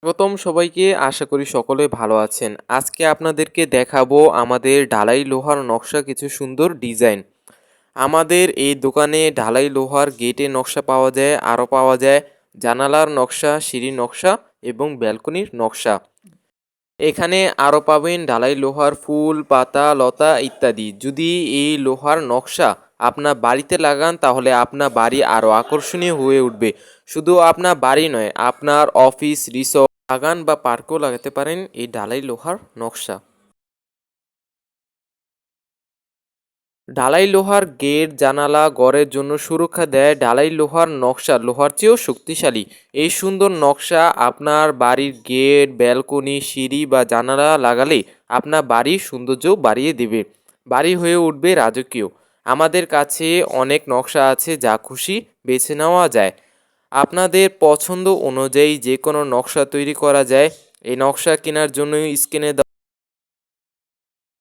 প্রথম সবাইকে আশা করি সকলে ভালো আছেন। আজকে আপনাদেরকে দেখাবো আমাদের ঢালাই লোহার নকশা কিছু সুন্দর ডিজাইন। আমাদের এই দোকানে ঢালাই লোহার গেটের নকশা পাওয়া যায়, আরও পাওয়া যায় জানালার নকশা, সিঁড়ির নকশা এবং ব্যালকনির নকশা। এখানে আরও পাবেন ঢালাই লোহার ফুল, পাতা, লতা ইত্যাদি। যদি এই লোহার নকশা আপনার বাড়িতে লাগান তাহলে আপনার বাড়ি আরও আকর্ষণীয় হয়ে উঠবে। শুধু আপনার বাড়ি নয়, আপনার অফিস, রিসর্ট, বাগান বা পার্কেও লাগাতে পারেন এই ঢালাই লোহার নকশা। ঢালাই লোহার গেট, জানালা, ঘরের জন্য সুরক্ষা দেয়। ঢালাই লোহার নকশা লোহার চেয়েও শক্তিশালী। এই সুন্দর নকশা আপনার বাড়ির গেট, ব্যালকনি, সিঁড়ি বা জানালা লাগালে আপনার বাড়ির সৌন্দর্য বাড়িয়ে দেবে। বাড়ি হয়ে উঠবে রাজকীয়। আমাদের কাছে অনেক নকশা আছে, যা খুশি বেছে নেওয়া যায়। আপনাদের পছন্দ অনুযায়ী যে কোনো নকশা তৈরি করা যায়। এই নকশা কেনার জন্য স্ক্রিনে